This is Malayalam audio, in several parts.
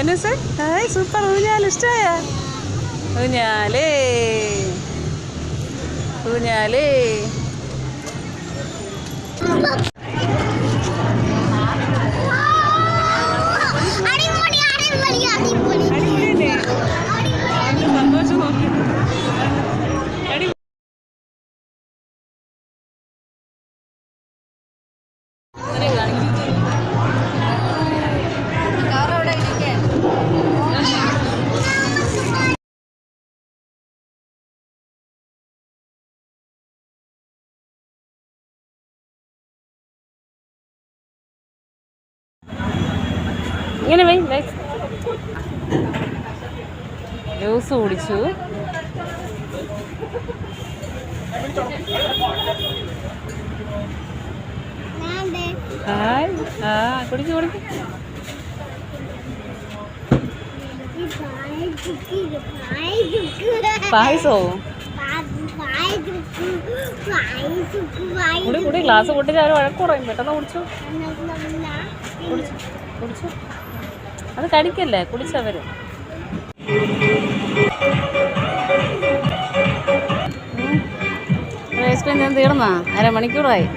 പൊന്നൂസ് ഹായ് സൂപ്പർ ഊഞ്ഞാൽ ഇഷ്ടമായ ഊഞ്ഞാലേ ഊഞ്ഞാലേ. സന്തോഷം നോക്കി ഇങ്ങനെ വൈ ജ്യൂസ് കുടിച്ചു. കുടിച്ചു കുടിച്ചു. പായസോ കുടി കുടി. ഗ്ലാസ് പൊട്ടിച്ച് അവർ വഴക്ക് പറയും. പെട്ടെന്ന് കുടിച്ചു കുടിച്ചു കുടിച്ചു. അത് കടിക്കല്ലേ, കുടിച്ചവര്. ഐസ്ക്രീം ഞാൻ തീർന്നാ? അരമണിക്കൂറായി.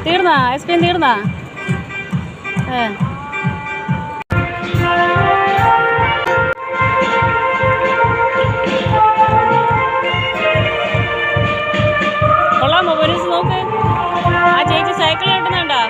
തീർന്നാ ഐസ്ക്രീം തീർന്നാ? കൊള്ളാമോ പോലീസ്? നോക്ക്, ആ ചേച്ചി സൈക്കിൾ കിട്ടുന്നുണ്ടോ?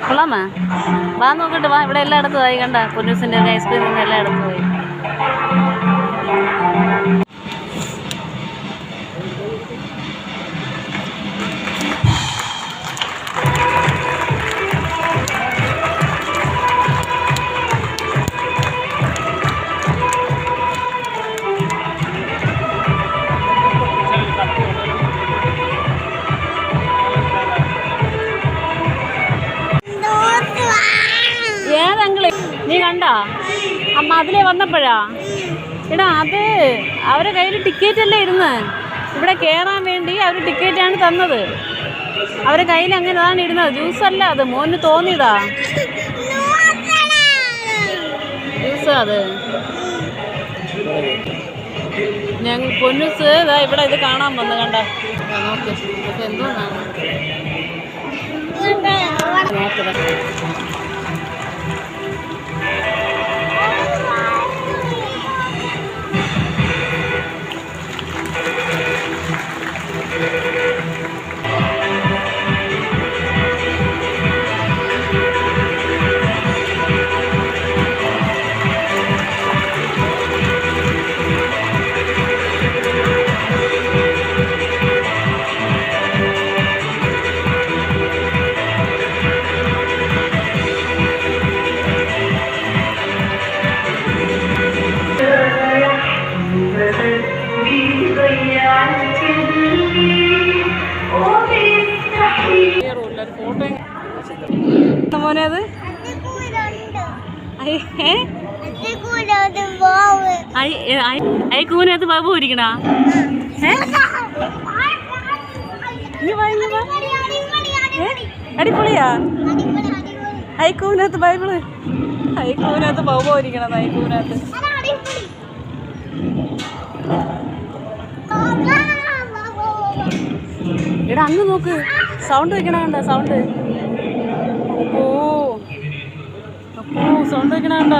കൊള്ളാമോ? വാ നോക്കട്ടെ, വാ. ഇവിടെ എല്ലായിടത്തും ആയി കണ്ട. പൊന്നൂസിൻ്റെ ഐസ്ക്രീം എല്ലായിടത്തും പോയി. നീ കണ്ടാ അമ്മ അതിലേ വന്നപ്പോഴാ? എടാ അത് അവരെ കയ്യിൽ ടിക്കറ്റ് അല്ലേ ഇരുന്ന്. ഇവിടെ കയറാൻ വേണ്ടി അവർ ടിക്കറ്റാണ് തന്നത്. അവരെ കയ്യിൽ അങ്ങനെതാണ് ഇരുന്നത്. ജ്യൂസല്ല അത്, മോന് തോന്നിയതാ ജ്യൂസാ അത്. ഞങ്ങൾ പൊന്നൂസ് ഇതാ ഇവിടെ ഇത് കാണാൻ വന്ന് കണ്ട. നോക്ക് ഇതൊക്കെ എന്തോന്നാണ് നോക്കത്. മോനെ അത് അയക്കൂനകത്ത് ബാബു ഇരിക്കണ. അടിപൊളിയാ. അയക്കൂനകത്ത് ബൈബിള്, അയക്കൂനകത്ത് ബാബു ഇരിക്കണം. അയക്കൂനകത്ത് എടാ അങ്ങ് നോക്ക്, സൗണ്ട് വെക്കണ കണ്ട സൗണ്ട്. ഓ അപ്പോ സൗണ്ട് വെക്കണ കണ്ട.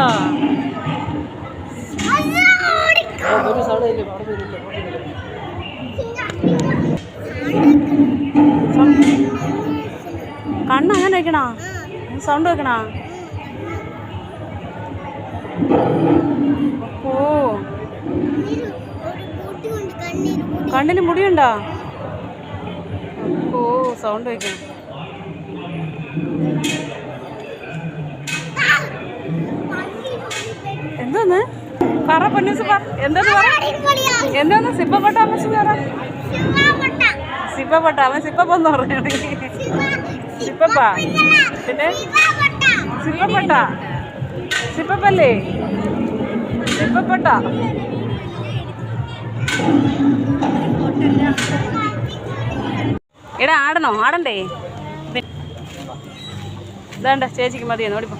കണ്ണ് അങ്ങനെ വെക്കണ, സൗണ്ട് വെക്കണ. ഓ കണ്ണിന് മുടിയുണ്ടോ? ഓ സൗണ്ട് വെക്കണം. എന്തോന്ന് പറ പൊന്നൂസ്, എന്തോന്ന് പറ, എന്തോന്ന് സിപ്പപ്പൊട്ടാമസ് പറ. സിപ്പപ്പൊട്ട, അവൻ സിപ്പപ്പൊന്ന് പറയണ. സിപ്പപ്പ പിന്നെ സിപ്പപ്പൊട്ട, സിപ്പപ്പല്ലേ സിപ്പപ്പൊട്ട. എടാ ആടണോ? ആടണ്ടേ? ഇതാണ്ട ചേച്ചിക്ക് മതിയെന്ന് ഓടിപ്പോ.